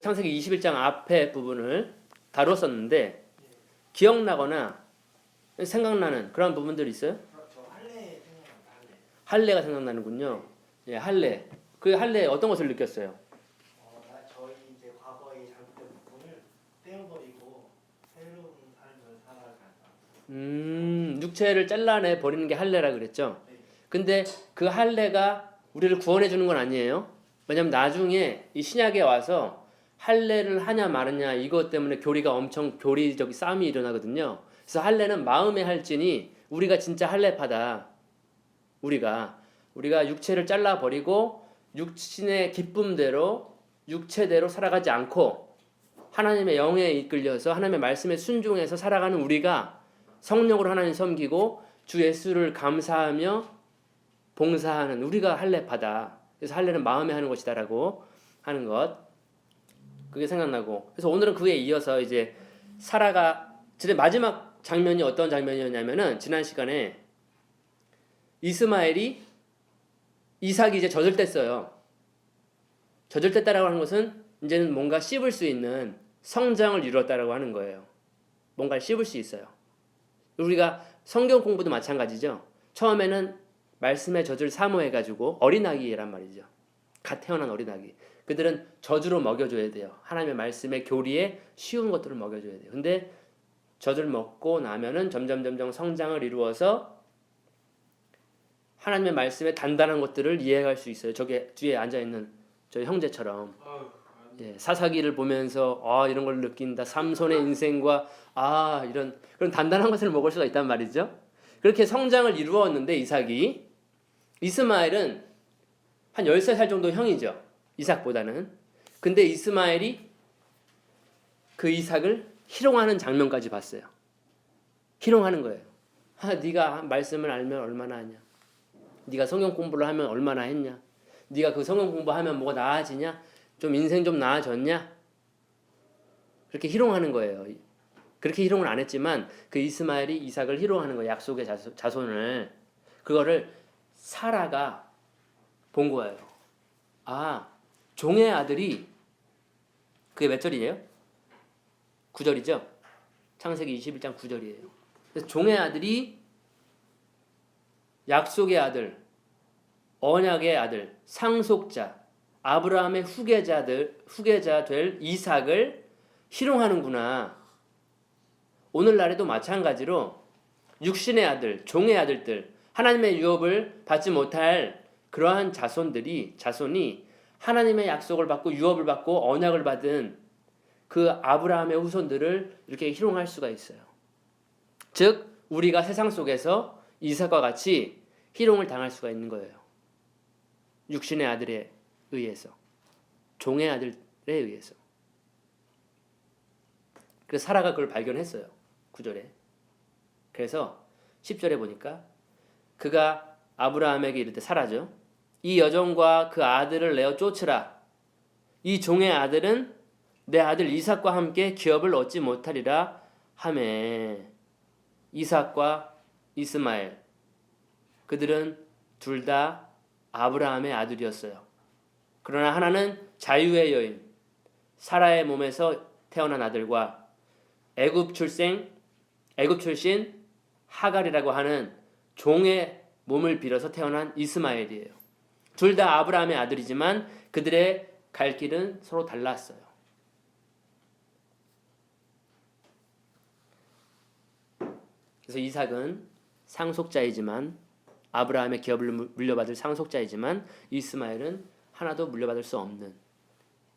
창세기 21장 앞에 부분을 다뤘었는데 기억나거나 생각나는 그런 부분들이 있어요? 저 할례 생각난다. 할례가 생각나는군요. 예, 할례. 그 할례 어떤 것을 느꼈어요? 저희 이제 과거의 잘못된 부분을 떼어버리고 새로운 삶을 살아가자. 육체를 잘라내 버리는 게 할례라 그랬죠. 네. 근데 그 할례가 우리를 구원해 주는 건 아니에요. 왜냐면 나중에 이 신약에 와서 할례를 하냐 마느냐 이것 때문에 교리적인 싸움이 일어나거든요. 그래서 할례는 마음의 할지니 우리가 진짜 할례파다. 우리가 육체를 잘라 버리고 육신의 기쁨대로 육체대로 살아가지 않고 하나님의 영에 이끌려서 하나님의 말씀에 순종해서 살아가는 우리가 성령으로 하나님 섬기고 주 예수를 감사하며 봉사하는 우리가 할례파다. 그래서 할례는 마음에 하는 것이다라고 하는 것. 그게 생각나고. 그래서 오늘은 그에 이어서 이제 사라가 진짜 마지막 장면이 어떤 장면이었냐면은 지난 시간에 이스마엘이 이삭이 이제 젖을 뗐어요. 젖을 뗐다라고 하는 것은 이제는 뭔가 씹을 수 있는 성장을 이루었다라고 하는 거예요. 뭔가를 씹을 수 있어요. 우리가 성경 공부도 마찬가지죠. 처음에는 말씀의 젖을 사모해가지고 어린아기란 말이죠. 갓 태어난 어린아기. 그들은 젖으로 먹여줘야 돼요. 하나님의 말씀의 교리에 쉬운 것들을 먹여줘야 돼요. 근데 젖을 먹고 나면은 점점 성장을 이루어서 하나님의 말씀에 단단한 것들을 이해할 수 있어요. 저게 뒤에 앉아있는 저희 형제처럼. 예, 사사기를 보면서 이런 걸 느낀다. 삼손의 인생과 이런 그런 단단한 것을 먹을 수가 있단 말이죠. 그렇게 성장을 이루었는데 이삭이 이스마엘은 한 13살 정도 형이죠. 이삭보다는. 근데 이스마엘이 그 이삭을 희롱하는 장면까지 봤어요. 희롱하는 거예요. 네가 말씀을 알면 얼마나 하냐. 네가 성경 공부를 하면 얼마나 했냐. 네가 그 성경 공부하면 뭐가 나아지냐. 좀 인생 좀 나아졌냐? 그렇게 희롱하는 거예요. 그렇게 희롱을 안 했지만 그 이스마엘이 이삭을 희롱하는 거예요. 약속의 자손을. 그거를 사라가 본 거예요. 종의 아들이 그게 몇 절이에요? 9절이죠? 창세기 21장 9절이에요. 그래서 종의 아들이 약속의 아들, 언약의 아들, 상속자, 아브라함의 후계자 될 이삭을 희롱하는구나. 오늘날에도 마찬가지로 육신의 아들, 종의 아들들, 하나님의 유업을 받지 못할 그러한 자손이 하나님의 약속을 받고 유업을 받고 언약을 받은 그 아브라함의 후손들을 이렇게 희롱할 수가 있어요. 즉 우리가 세상 속에서 이삭과 같이 희롱을 당할 수가 있는 거예요. 육신의 아들에 의해서, 종의 아들에 의해서. 그래서 사라가 그걸 발견했어요. 9절에. 그래서 10절에 보니까 그가 아브라함에게 이르되 사라죠. 이 여종과 그 아들을 내어 쫓으라. 이 종의 아들은 내 아들 이삭과 함께 기업을 얻지 못하리라 하매. 이삭과 이스마엘 그들은 둘 다 아브라함의 아들이었어요. 그러나 하나는 자유의 여인 사라의 몸에서 태어난 아들과 애굽 출신 하갈이라고 하는 종의 몸을 빌어서 태어난 이스마엘이에요. 둘 다 아브라함의 아들이지만 그들의 갈 길은 서로 달랐어요. 그래서 이삭은 상속자이지만 아브라함의 기업을 물려받을 상속자이지만 이스마엘은 하나도 물려받을 수 없는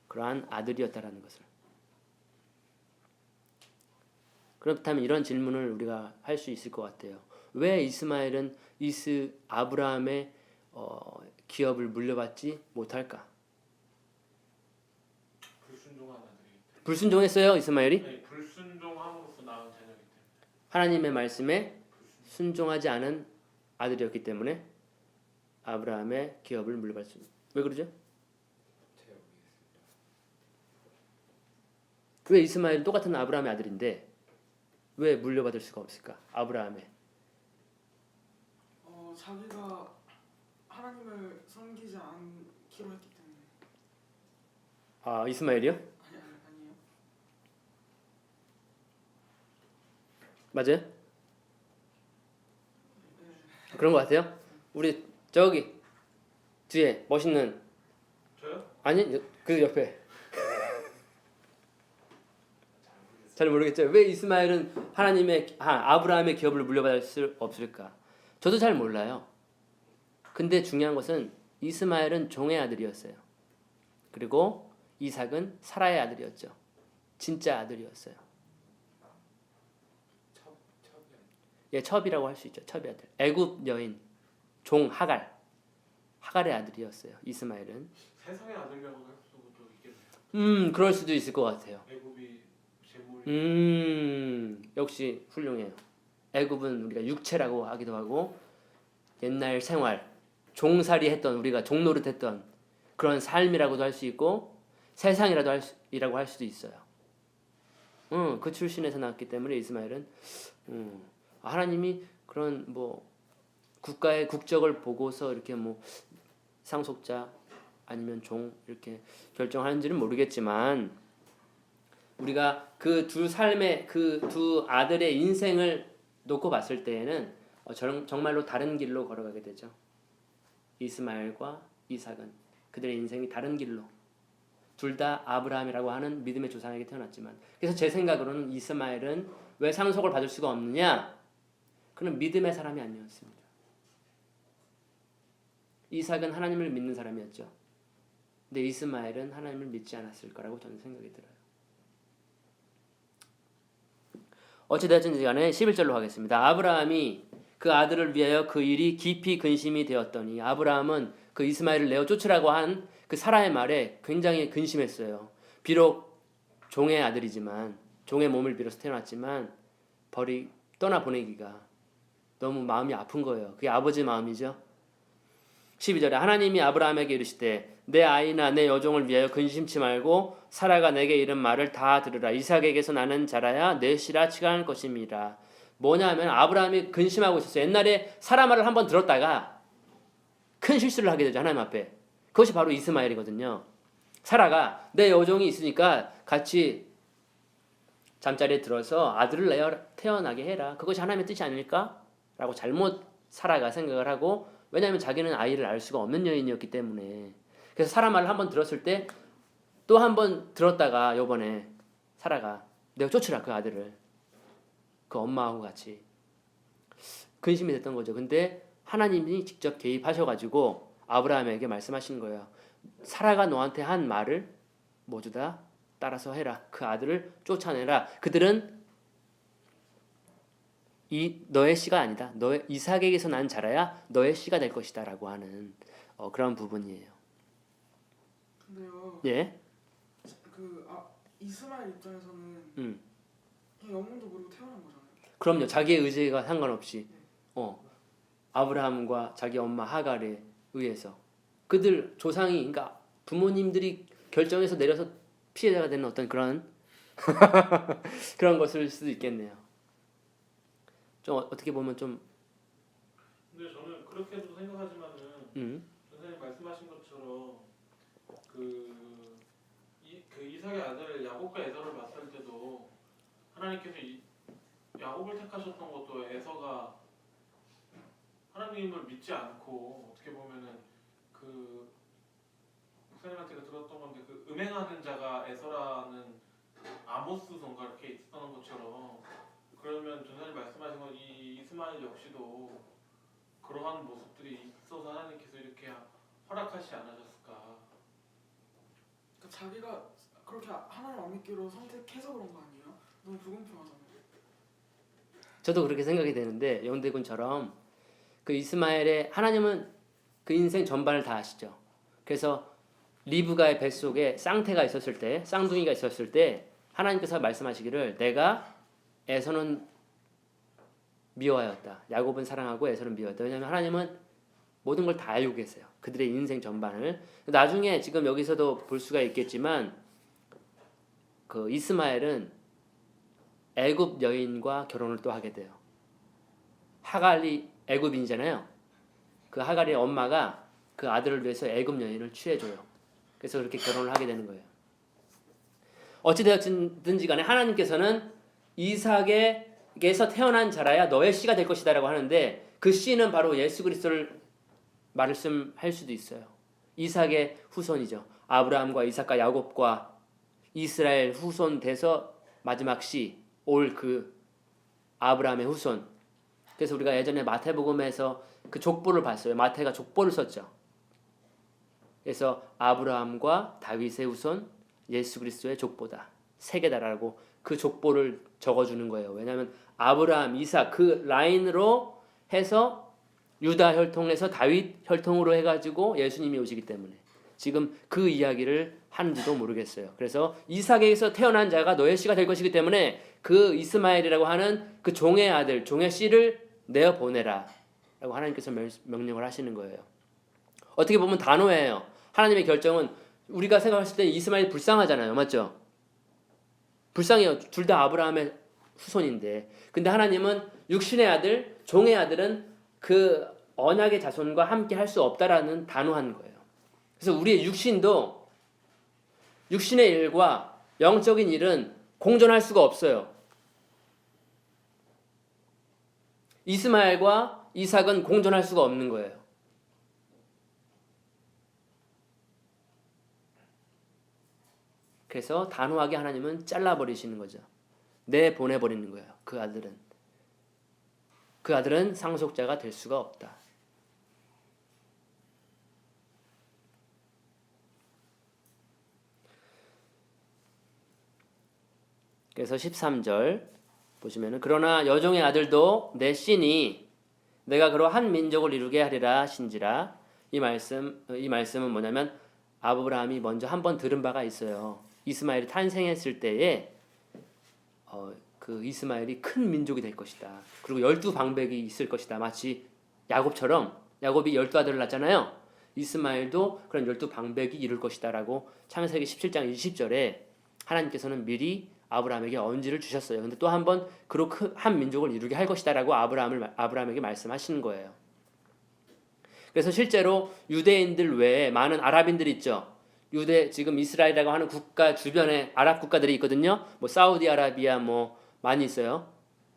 그러한 아들이었다라는 것을. 그렇다면 이런 질문을 우리가 할 수 있을 것 같아요. 왜 이스마엘은 아브라함의 기업을 물려받지 못할까? 불순종한 아들이기. 불순종했어요, 이스마엘이? 네, 불순종함으로써 낳은 자녀이기 때문에. 하나님의 말씀에 순종하지 않은 아들이었기 때문에 아브라함의 기업을 물려받을 수. 왜 그러죠? 왜 이스마엘은 똑같은 아브라함의 아들인데 왜 물려받을 수가 없을까? 아브라함의. 자기가 하나님을 섬기지 않기로 했기 때문에. 이스마엘이요? 아니 맞아요? 그런 것 같아요? 우리 저기 뒤에 멋있는 저요? 아니 그 옆에 잘 모르겠죠. 왜 이스마엘은 아브라함의 기업을 물려받을 수 없을까? 저도 잘 몰라요. 근데 중요한 것은 이스마엘은 종의 아들이었어요. 그리고 이삭은 사라의 아들이었죠. 진짜 아들이었어요. 예, 첩이라고 할 수 있죠. 첩의 아들. 애굽 여인 종 하갈의 아들이었어요. 이스마엘은. 세상의 아들이라고 할 수도 있겠네요. 그럴 수도 있을 것 같아요. 애굽이 재물이 역시 훌륭해요. 애굽은 우리가 육체라고 하기도 하고 옛날 생활, 종살이 했던 우리가 종노릇했던 그런 삶이라고도 할 수 있고 세상이라고 할 수도 있어요. 그 출신에서 나왔기 때문에 이스마엘은 하나님이 그런 뭐 국가의 국적을 보고서 이렇게 뭐 상속자 아니면 종 이렇게 결정하는지는 모르겠지만 우리가 그 두 삶의 그 두 아들의 인생을 놓고 봤을 때에는 정말로 다른 길로 걸어가게 되죠. 이스마엘과 이삭은 그들의 인생이 다른 길로 둘 다 아브라함이라고 하는 믿음의 조상에게 태어났지만 그래서 제 생각으로는 이스마엘은 왜 상속을 받을 수가 없느냐? 그는 믿음의 사람이 아니었습니다. 이삭은 하나님을 믿는 사람이었죠. 근데 이스마엘은 하나님을 믿지 않았을 거라고 저는 생각이 들어요. 어찌되었든지 간에 11절로 하겠습니다. 아브라함이 그 아들을 위하여 그 일이 깊이 근심이 되었더니 아브라함은 그 이스마엘을 내어 쫓으라고 한 그 사라의 말에 굉장히 근심했어요. 비록 종의 아들이지만 종의 몸을 빌어서 태어났지만 떠나 보내기가 너무 마음이 아픈 거예요. 그게 아버지 마음이죠. 12절에 하나님이 아브라함에게 이르시되 내 아이나 내 여종을 위하여 근심치 말고 사라가 내게 이른 말을 다 들으라. 이삭에게서 나는 자라야 내 씨라 치갈 것임이라. 뭐냐 하면 아브라함이 근심하고 있었어요. 옛날에 사라 말을 한번 들었다가 큰 실수를 하게 되죠. 하나님 앞에. 그것이 바로 이스마엘이거든요. 사라가 내 여종이 있으니까 같이 잠자리에 들어서 아들을 태어나게 해라. 그것이 하나님의 뜻이 아닐까? 라고 잘못 사라가 생각을 하고 왜냐하면 자기는 아이를 알 수가 없는 여인이었기 때문에 그래서 사라 말을 한번 들었을 때 또 한번 들었다가 요번에 사라가 내가 쫓으라 그 아들을 그 엄마하고 같이 근심이 됐던 거죠. 근데 하나님이 직접 개입하셔가지고 아브라함에게 말씀하신 거예요. 사라가 너한테 한 말을 모두 다 따라서 해라. 그 아들을 쫓아내라. 그들은 너의 씨가 아니다. 너의 이삭에게서 난 자라야 너의 씨가 될 것이다라고 하는 그런 부분이에요. 근데요. 예. 이스마엘 입장에서는 영문도 모르고 태어난 거잖아요. 그럼요. 자기의 의지가 상관없이 아브라함과 자기 엄마 하갈에 의해서 그들 조상이 그러니까 부모님들이 결정해서 내려서 피해자가 되는 어떤 그런 그런 것일 수도 있겠네요. 좀 어떻게 보면 좀 근데 저는 그렇게도 생각하지만은 선생님 말씀하신 것처럼 그 이삭의 아들 야곱과 에서를 봤을 때도 하나님께서 야곱을 택하셨던 것도 에서가 하나님을 믿지 않고 어떻게 보면은 그 목사님한테 들었던 건데 그 음행하는 자가 에서라는 아모스선가 이렇게 있었던 것처럼 그러면 전사님 말씀하신 건 이 이스마엘 역시도 그러한 모습들이 있어서 하나님께서 이렇게 허락하시지 않으셨을까? 그러니까 자기가 그렇게 하나님 안 믿기로 선택해서 그런 거 아니에요? 너무 불공평하잖아요. 저도 그렇게 생각이 되는데 영대군처럼 그 이스마엘의 하나님은 그 인생 전반을 다 아시죠. 그래서 리브가의 뱃속에 쌍둥이가 있었을 때 하나님께서 말씀하시기를 내가 에서는 미워하였다. 야곱은 사랑하고 에서는 미워하였다. 왜냐하면 하나님은 모든 걸 다 알고 계세요. 그들의 인생 전반을. 나중에 지금 여기서도 볼 수가 있겠지만 그 이스마엘은 애굽 여인과 결혼을 또 하게 돼요. 하갈이 애굽인이잖아요. 그 하갈의 엄마가 그 아들을 위해서 애굽 여인을 취해줘요. 그래서 그렇게 결혼을 하게 되는 거예요. 어찌되었든지 간에 하나님께서는 이삭의 이삭에게서 태어난 자라야 너의 씨가 될 것이다라고 하는데 그 씨는 바로 예수 그리스도를 말씀할 수도 있어요. 이삭의 후손이죠. 아브라함과 이삭과 야곱과 이스라엘 후손 돼서 마지막 씨 올 그 아브라함의 후손. 그래서 우리가 예전에 마태복음에서 그 족보를 봤어요. 마태가 족보를 썼죠. 그래서 아브라함과 다윗의 후손 예수 그리스도의 족보다 세 개다라고 그 족보를 적어주는 거예요. 왜냐하면 아브라함, 이삭 그 라인으로 해서 유다 혈통에서 다윗 혈통으로 해가지고 예수님이 오시기 때문에 지금 그 이야기를 하는지도 모르겠어요. 그래서 이삭에게서 태어난 자가 너의 씨가 될 것이기 때문에 그 이스마엘이라고 하는 그 종의 아들, 종의 씨를 내어 보내라 라고 하나님께서 명령을 하시는 거예요. 어떻게 보면 단호해요. 하나님의 결정은 우리가 생각했을 때 이스마엘이 불쌍하잖아요. 맞죠? 불쌍해요. 둘 다 아브라함의 후손인데. 근데 하나님은 육신의 아들, 종의 아들은 그 언약의 자손과 함께 할 수 없다라는 단호한 거예요. 그래서 우리의 육신도 육신의 일과 영적인 일은 공존할 수가 없어요. 이스마엘과 이삭은 공존할 수가 없는 거예요. 그래서 단호하게 하나님은 잘라버리시는 거죠. 내보내버리는 거예요. 그 아들은 상속자가 될 수가 없다. 그래서 13절 보시면은 그러나 여종의 아들도 내 씨니 내가 그로 한 민족을 이루게 하리라 하신지라. 이 말씀은 뭐냐면 아브라함이 먼저 한번 들은 바가 있어요. 이스마엘이 탄생했을 때에 그 이스마엘이 큰 민족이 될 것이다. 그리고 12방백이 있을 것이다. 마치 야곱처럼 야곱이 12아들을 낳잖아요. 이스마엘도 그런 12방백이 이룰 것이다 라고 창세기 17장 20절에 하나님께서는 미리 아브라함에게 언지를 주셨어요. 근데 또 한번 그로 한 민족을 이루게 할 것이다 라고 아브라함에게 말씀하시는 거예요. 그래서 실제로 유대인들 외에 많은 아랍인들이 있죠. 지금 이스라엘이라고 하는 국가 주변에 아랍 국가들이 있거든요. 뭐 사우디아라비아 뭐 많이 있어요.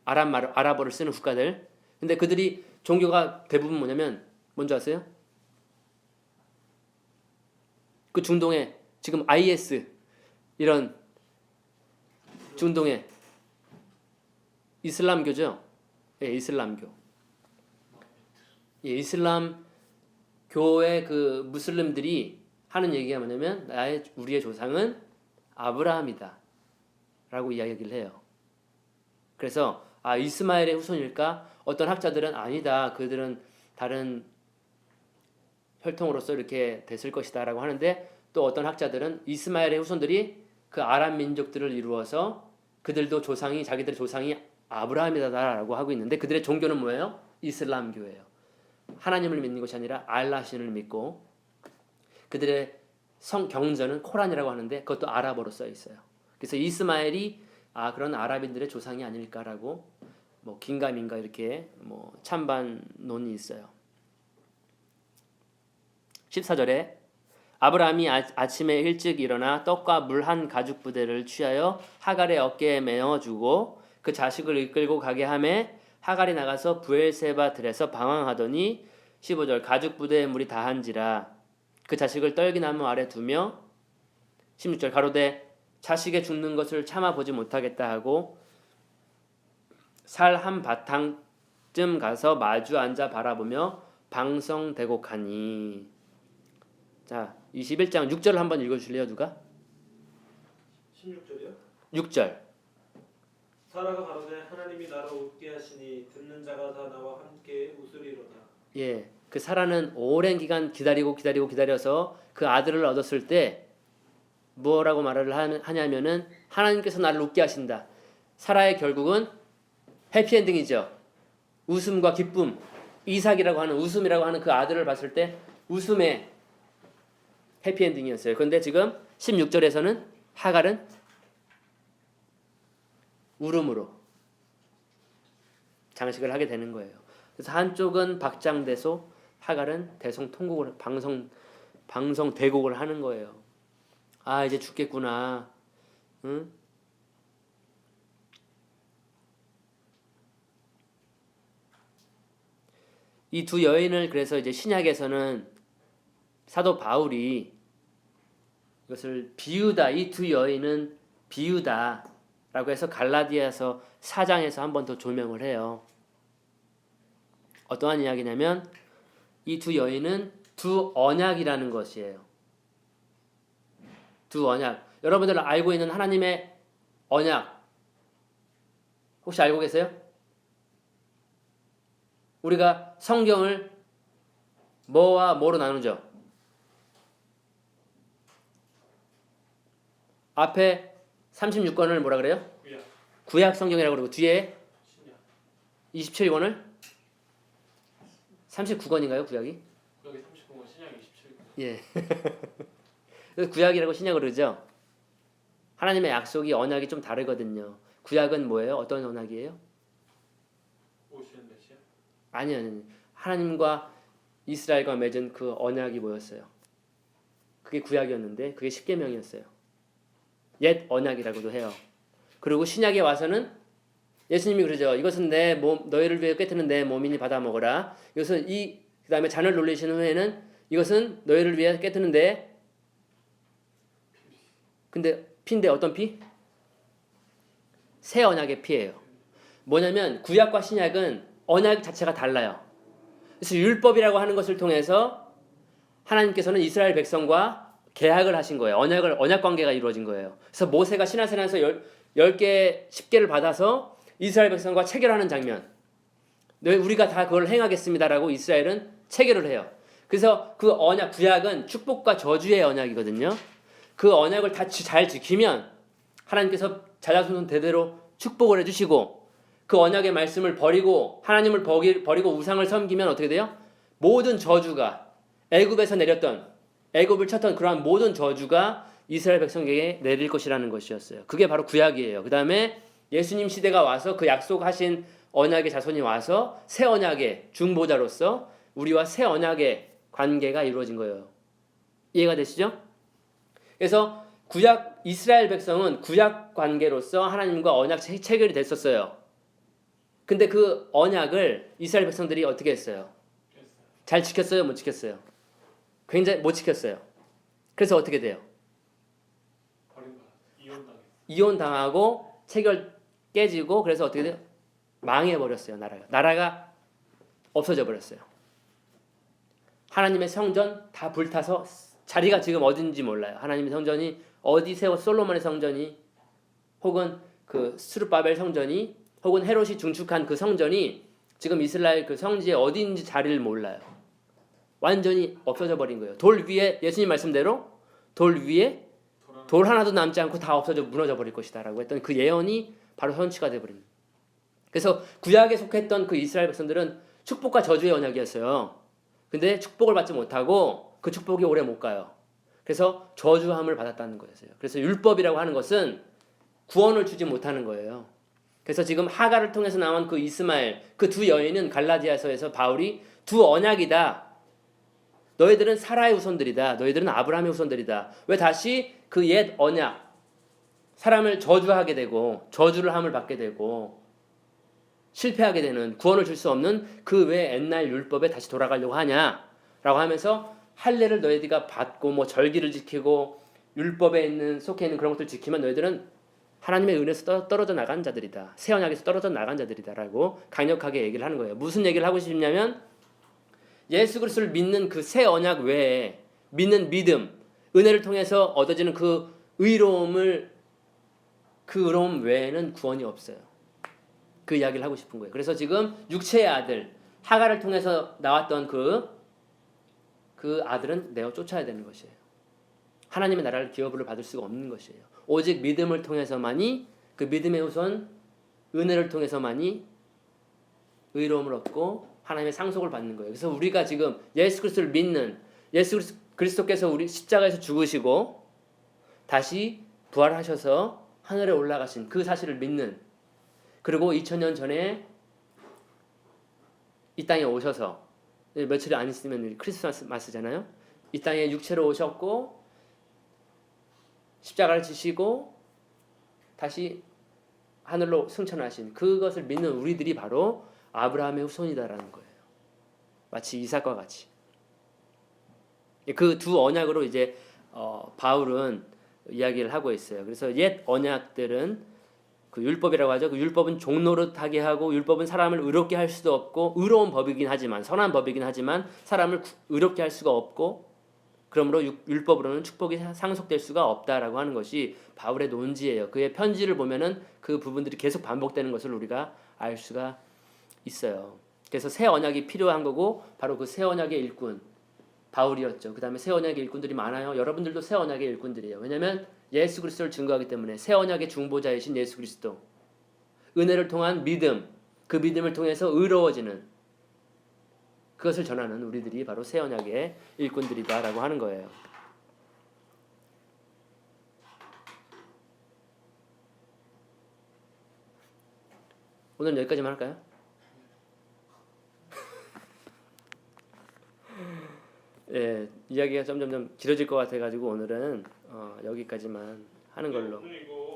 아랍어를 쓰는 국가들. 근데 그들이 종교가 대부분 뭐냐면 뭔지 아세요? 그 중동에 지금 IS 이런 중동에 이슬람교죠. 예, 이슬람교. 예, 이슬람 교의 그 무슬림들이 하는 얘기가 뭐냐면 우리의 조상은 아브라함이다 라고 이야기를 해요. 그래서 이스마엘의 후손일까? 어떤 학자들은 아니다. 그들은 다른 혈통으로서 이렇게 됐을 것이다 라고 하는데 또 어떤 학자들은 이스마엘의 후손들이 그 아랍 민족들을 이루어서 그들도 자기들의 조상이 아브라함이다라고 하고 있는데 그들의 종교는 뭐예요? 이슬람교예요. 하나님을 믿는 것이 아니라 알라 신을 믿고 그들의 경전은 코란이라고 하는데 그것도 아랍어로 써 있어요. 그래서 이스마엘이 그런 아랍인들의 조상이 아닐까라고 뭐 긴가민가 이렇게 뭐 찬반론이 있어요. 14절에 아브라함이 아침에 일찍 일어나 떡과 물 한 가죽 부대를 취하여 하갈의 어깨에 메어주고 그 자식을 이끌고 가게 하매 하갈이 나가서 부엘세바 들에서 방황하더니 15절 가죽 부대에 물이 다한지라 그 자식을 떨기나무 아래 두며 16절 가로되 자식의 죽는 것을 참아 보지 못하겠다 하고 살 한 바탕쯤 가서 마주 앉아 바라보며 방성대곡하니. 자 21장 6절을 한번 읽어주실래요 누가? 16절이요? 6절 사라가 가로되 하나님이 나로 웃게 하시니 듣는 자가 다 나와 함께 웃으리로다. 예, 그 사라는 오랜 기간 기다려서 그 아들을 얻었을 때 뭐라고 말을 하냐면은 하나님께서 나를 웃게 하신다. 사라의 결국은 해피엔딩이죠. 웃음과 기쁨, 이삭이라고 하는 웃음이라고 하는 그 아들을 봤을 때 웃음의 해피엔딩이었어요. 그런데 지금 16절에서는 하갈은 울음으로 장식을 하게 되는 거예요. 그래서 한쪽은 박장대소, 하갈은 대성통곡을 방성대곡을 하는 거예요. 이제 죽겠구나. 응? 이 두 여인을 그래서 이제 신약에서는 사도 바울이 이것을 비유다. 이 두 여인은 비유다라고 해서 갈라디아서 4장에서 한 번 더 조명을 해요. 어떠한 이야기냐면 이 두 여인은 두 언약이라는 것이에요. 두 언약. 여러분들 알고 있는 하나님의 언약 혹시 알고 계세요? 우리가 성경을 뭐와 뭐로 나누죠? 앞에 36권을 뭐라 그래요? 구약, 구약 성경이라고 그러고 뒤에 신약. 27권을 39권인가요? 구약이? 구약이 39권, 신약이 27권. 예. 그래서 구약이라고 신약을 그러죠. 하나님의 약속이 언약이 좀 다르거든요. 구약은 뭐예요? 어떤 언약이에요? 오시는 메시아? 아니요. 하나님과 이스라엘과 맺은 그 언약이 뭐였어요? 그게 구약이었는데 그게 십계명이었어요. 옛 언약이라고도 해요. 그리고 신약에 와서는 예수님이 그러죠. 이것은 내 몸, 너희를 위해 꿰트는 내 몸이니 받아 먹어라. 이것은 그다음에 잔을 돌리신 후에는 이것은 너희를 위해 꿰트는 근데 피인데 어떤 피? 새 언약의 피예요. 뭐냐면 구약과 신약은 언약 자체가 달라요. 그래서 율법이라고 하는 것을 통해서 하나님께서는 이스라엘 백성과 계약을 하신 거예요. 언약 관계가 이루어진 거예요. 그래서 모세가 시내산에서 10개, 10개를 받아서 이스라엘 백성과 체결하는 장면. 우리가 다 그걸 행하겠습니다라고 이스라엘은 체결을 해요. 그래서 그 언약, 구약은 축복과 저주의 언약이거든요. 그 언약을 다 잘 지키면 하나님께서 자자손손 대대로 축복을 해주시고 그 언약의 말씀을 버리고 하나님을 버리고 우상을 섬기면 어떻게 돼요? 모든 저주가 애굽에서 내렸던 애굽을 쳤던 그러한 모든 저주가 이스라엘 백성에게 내릴 것이라는 것이었어요. 그게 바로 구약이에요. 그 다음에 예수님 시대가 와서 그 약속하신 언약의 자손이 와서 새 언약의 중보자로서 우리와 새 언약의 관계가 이루어진 거예요. 이해가 되시죠? 그래서 구약 이스라엘 백성은 구약 관계로서 하나님과 언약 체결이 됐었어요. 근데 그 언약을 이스라엘 백성들이 어떻게 했어요? 잘 지켰어요? 못 지켰어요? 굉장히 못 지켰어요. 그래서 어떻게 돼요? 이혼당하고 체결 깨지고 그래서 어떻게 돼요? 망해버렸어요. 나라가 없어져 버렸어요. 하나님의 성전 다 불타서 자리가 지금 어딘지 몰라요. 하나님의 성전이 어디 솔로몬의 성전이 혹은 그 스룹바벨 성전이 혹은 헤롯이 중축한 그 성전이 지금 이스라엘 그 성지에 어디인지 자리를 몰라요. 완전히 없어져 버린 거예요. 돌 위에 예수님 말씀대로 돌 위에 돌 하나도 남지 않고 다 없어져 무너져 버릴 것이다라고 했던 그 예언이 바로 현치가 돼 버린. 그래서 구약에 속했던 그 이스라엘 백성들은 축복과 저주의 언약이었어요. 근데 축복을 받지 못하고 그 축복이 오래 못 가요. 그래서 저주함을 받았다는 거였어요. 그래서 율법이라고 하는 것은 구원을 주지 못하는 거예요. 그래서 지금 하갈을 통해서 나온 그 이스마엘, 그 두 여인은 갈라디아서에서 바울이 두 언약이다. 너희들은 사라의 후손들이다. 너희들은 아브라함의 후손들이다. 왜 다시 그 옛 언약, 사람을 저주하게 되고 저주를 함을 받게 되고 실패하게 되는 구원을 줄 수 없는 그 외 옛날 율법에 다시 돌아가려고 하냐라고 하면서 할례를 너희들이 받고 뭐 절기를 지키고 율법에 있는 속해 있는 그런 것들 지키면 너희들은 하나님의 은혜에서 떨어져 나간 자들이다. 새 언약에서 떨어져 나간 자들이다라고 강력하게 얘기를 하는 거예요. 무슨 얘기를 하고 싶냐면 예수 그리스도를 믿는 그 새 언약 외에 믿는 믿음, 은혜를 통해서 얻어지는 그 의로움 외에는 구원이 없어요. 그 이야기를 하고 싶은 거예요. 그래서 지금 육체의 아들 하갈을 통해서 나왔던 그 아들은 내어 쫓아야 되는 것이에요. 하나님의 나라를 기업으로 받을 수가 없는 것이에요. 오직 믿음을 통해서만이 그 믿음의 후손 은혜를 통해서만이 의로움을 얻고 하나님의 상속을 받는 거예요. 그래서 우리가 지금 예수 그리스도를 믿는 예수 그리스도께서 우리 십자가에서 죽으시고 다시 부활하셔서 하늘에 올라가신 그 사실을 믿는 그리고 2000년 전에 이 땅에 오셔서 며칠이 안 있으면 크리스마스잖아요. 이 땅에 육체로 오셨고 십자가를 지시고 다시 하늘로 승천하신 그것을 믿는 우리들이 바로 아브라함의 후손이다라는 거예요. 마치 이삭과 같이. 그 두 언약으로 이제 바울은 이야기를 하고 있어요. 그래서 옛 언약들은 그 율법이라고 하죠. 그 율법은 종노릇하게 하고 율법은 사람을 의롭게 할 수도 없고 의로운 법이긴 하지만 선한 법이긴 하지만 사람을 의롭게 할 수가 없고 그러므로 율법으로는 축복이 상속될 수가 없다라고 하는 것이 바울의 논지예요. 그의 편지를 보면은 그 부분들이 계속 반복되는 것을 우리가 알 수가 있어요. 그래서 새 언약이 필요한 거고 바로 그 새 언약의 일꾼 바울이었죠. 그 다음에 새 언약의 일꾼들이 많아요. 여러분들도 새 언약의 일꾼들이에요. 왜냐하면 예수 그리스도를 증거하기 때문에 새 언약의 중보자이신 예수 그리스도 은혜를 통한 믿음 그 믿음을 통해서 의로워지는 그것을 전하는 우리들이 바로 새 언약의 일꾼들이다라고 하는 거예요. 오늘 여기까지만 할까요? 예, 이야기가 점점점 길어질 것 같아가지고 오늘은 여기까지만 하는 걸로. 그리고